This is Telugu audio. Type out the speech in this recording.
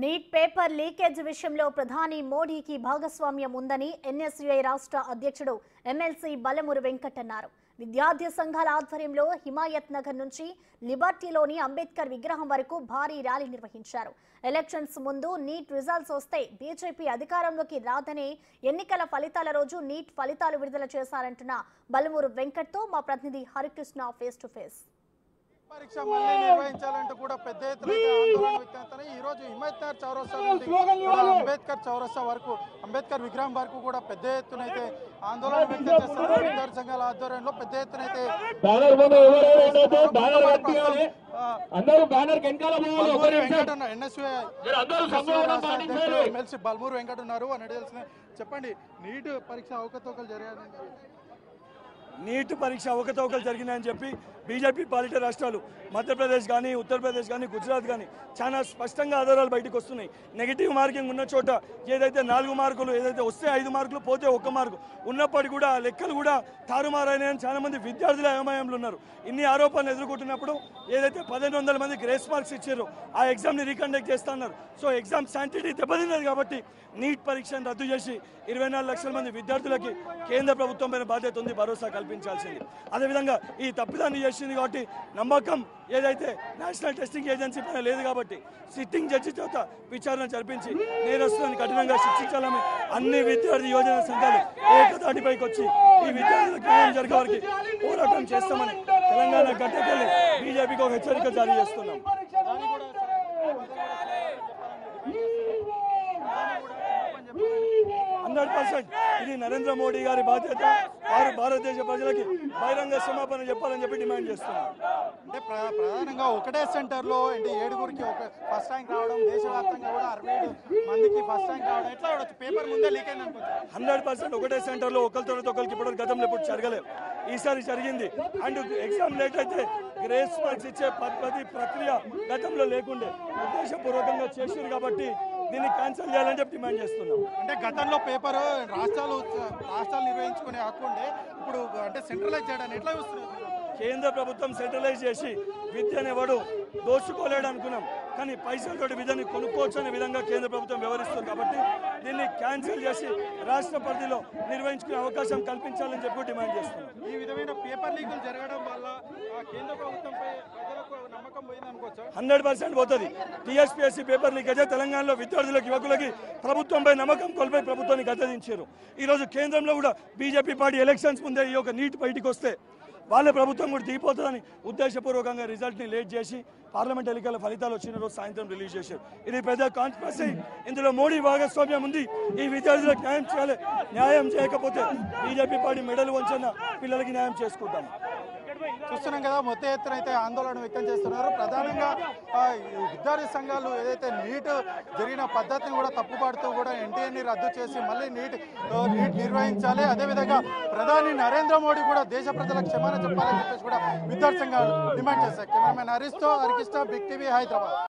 నీట్ పేపర్ లీకేజ్ విషయంలో ప్రధాని మోడీకి భాగస్వామ్యం ఉందని ఎన్ఎస్యుఐ రాష్ట్ర అధ్యక్షుడు ఎమ్మెల్సీ బలమూరు వెంకట్ అన్నారు. విద్యార్థి సంఘాల ఆధ్వర్యంలో హిమాయత్ నగర్ నుంచి లిబర్టీలోని అంబేద్కర్ విగ్రహం వరకు భారీ ర్యాలీ నిర్వహించారు. ఎలక్షన్స్ ముందు నీట్ రిజల్ట్స్ వస్తే బీజేపీ అధికారంలోకి రాదనే ఎన్నికల ఫలితాల రోజు నీట్ ఫలితాలు విడుదల చేశారంటున్న బలమూరు వెంకట్తో మా ప్రతినిధి హరికృష్ణ ఫేస్ టు ఫేస్. పరీక్ష మళ్ళీ నిర్వహించాలంటూ కూడా పెద్ద ఎత్తున ఆందోళన వ్యక్తం. ఈ రోజు హిమాయత్ నగర్ చౌరస్తా నుండి అంబేద్కర్ చౌరస్తా వరకు అంబేద్కర్ విగ్రహం వరకు కూడా పెద్ద ఎత్తున అయితే ఆందోళన వ్యక్తం చేస్తారు. విద్యార్థి సంఘాల ఆధ్వర్యంలో పెద్ద ఎత్తున అయితే ఎమ్మెల్సీ బల్మూరు వెంకట్ ఉన్నారు అని తెలిసిన చెప్పండి. నీట్ పరీక్ష అవకతవకలు జరిగాయని నీట్ పరీక్ష అవకతవకలు జరిగినాయని చెప్పి బీజేపీ పాలిట రాష్ట్రాలు మధ్యప్రదేశ్ కానీ ఉత్తరప్రదేశ్ కానీ గుజరాత్ కానీ చాలా స్పష్టంగా ఆధారాలు బయటకు వస్తున్నాయి. నెగిటివ్ మార్కింగ్ ఉన్న చోట ఏదైతే 4 మార్కులు ఏదైతే వస్తే 5 మార్కులు పోతే 1 మార్కు ఉన్నప్పటికీ కూడా లెక్కలు కూడా తారుమారైనాయని చాలా మంది విద్యార్థుల అయోమయంలో ఉన్నారు. ఇన్ని ఆరోపణలు ఎదుర్కొంటున్నప్పుడు ఏదైతే 1500 మంది గ్రేస్ మార్క్స్ ఇచ్చారో ఆ ఎగ్జామ్ని రీకండక్ట్ చేస్తున్నారు. సో ఎగ్జామ్ శాంటిటీ దెబ్బతిన్నది కాబట్టి నీట్ పరీక్షను రద్దు చేసి 24 లక్షల మంది విద్యార్థులకి కేంద్ర ప్రభుత్వం పైన బాధ్యత ఉంది, భరోసా కల్పించాల్సింది. అదేవిధంగా ఈ తప్పిదాన్ని చేసింది కాబట్టి నమ్మకం ఏదైతే నేషనల్ టెస్టింగ్ ఏజెన్సీ పైన లేదు కాబట్టి సిట్టింగ్ జడ్జి చేత విచారణ జరిపించి నేరస్తులను కఠినంగా శిక్షించాలని అన్ని విద్యార్థి యోజన సంఘాలు ఏకతాటిపైకి వచ్చి ఈ విద్యార్థులకు న్యాయం జరిగే వారికి పోరాటం చేస్తామని తెలంగాణ గడ్డకెళ్ళి బీజేపీకి ఒక హెచ్చరిక జారీ చేస్తున్నాం. 100% ఇది నరేంద్ర మోడీ గారి బాధ్యత. వారు భారతదేశ ప్రజలకి బహిరంగ క్షమాపణ చెప్పాలని చెప్పి డిమాండ్ చేస్తున్నారు. అంటే ప్రధానంగా ఒకటే సెంటర్లో అంటే 7గురికి ఒక ఫస్ట్ ర్యాంక్ రావడం, దేశవ్యాప్తంగా కూడా 67 మందికి ఫస్ట్ ర్యాంక్ రావడం ఎట్లా ఉండొచ్చు? పేపర్ ముందే లీక్ అయింది అనుకోవచ్చు. 100% ఒకటే సెంటర్లో ఒకరితో ఒకరికి ఇప్పుడు గతంలో ఎప్పుడు జరగలేదు, ఈసారి జరిగింది. అండ్ ఎగ్జామ్ లేట్ అయితే గ్రేస్ మార్క్స్ ఇచ్చే పద్ధతి ప్రక్రియ గతంలో లేకుండే ఉద్దేశపూర్వకంగా చేసింది కాబట్టి దీన్ని క్యాన్సిల్ చేయాలని చెప్పి డిమాండ్ చేస్తున్నాం. అంటే గతంలో పేపర్ రాష్ట్రాలు నిర్వహించుకునే హక్కుండే ఇప్పుడు అంటే సెంట్రలైజ్ చేయడానికి ఎట్లా చూస్తున్నారు? కేంద్ర ప్రభుత్వం సెంట్రలైజ్ చేసి విద్యను ఎవడు దోచుకోలేడు అనుకున్నాం, కానీ పైసలతోటి విద్యని కొనుక్కోవచ్చు అనే విధంగా కేంద్ర ప్రభుత్వం వ్యవహరిస్తుంది కాబట్టి దీన్ని క్యాన్సిల్ చేసి రాష్ట్ర పరిధిలో నిర్వహించుకునే అవకాశం కల్పించాలని చెప్పి డిమాండ్ చేస్తున్నాం. ఈ విధమైన పేపర్ లీకులు జరగడం వల్ల కేంద్ర ప్రభుత్వంపై ప్రజలకు నమ్మకం పోయింది అనుకోవచ్చు. 100% పోతుంది. టీఎస్పీఎస్సీ పేపర్ లీక్ అయితే తెలంగాణలో విద్యార్థులకు యువకులకి ప్రభుత్వంపై నమ్మకం కోల్పోయి ప్రభుత్వాన్ని గద్దెదించారు. ఈరోజు కేంద్రంలో కూడా బీజేపీ పార్టీ ఎలక్షన్స్ ముందే ఈ యొక్క నీట్ బయటికి వస్తే వాళ్ళ ప్రభుత్వం కూడా దిగిపోతుందని ఉద్దేశపూర్వకంగా రిజల్ట్ని లేట్ చేసి పార్లమెంట్ ఎన్నికల ఫలితాలు వచ్చిన రోజు సాయంత్రం రిలీజ్ చేశారు. ఇది పెద్ద కాంట్రవర్సీ. ఇందులో మోడీ భాగస్వామ్యం ఉంది. ఈ విద్యార్థులకు న్యాయం చేయాలి. న్యాయం చేయకపోతే బీజేపీ పార్టీ మెడలు వంచిన పిల్లలకి న్యాయం చేసుకుంటాం. చూస్తున్నాం కదా, మొత్తం ఎత్తున అయితే ఆందోళన వ్యక్తం చేస్తున్నారు. ప్రధానంగా విద్యార్థి సంఘాలు ఏదైతే నీట్ జరిగిన పద్ధతిని కూడా తప్పుపడుతూ కూడా ఎన్టీఏని రద్దు చేసి మళ్ళీ నీట్ నిర్వహించాలి. అదేవిధంగా ప్రధాని నరేంద్ర మోడీ కూడా దేశ ప్రజలకు క్షమాపణ చెప్పాలని చెప్పేసి కూడా విద్యార్థి సంఘాలు డిమాండ్ చేశారు. కెమెరామెన్ హరీష్తో హరికృష్ణ, బిగ్ టీవీ, హైదరాబాద్.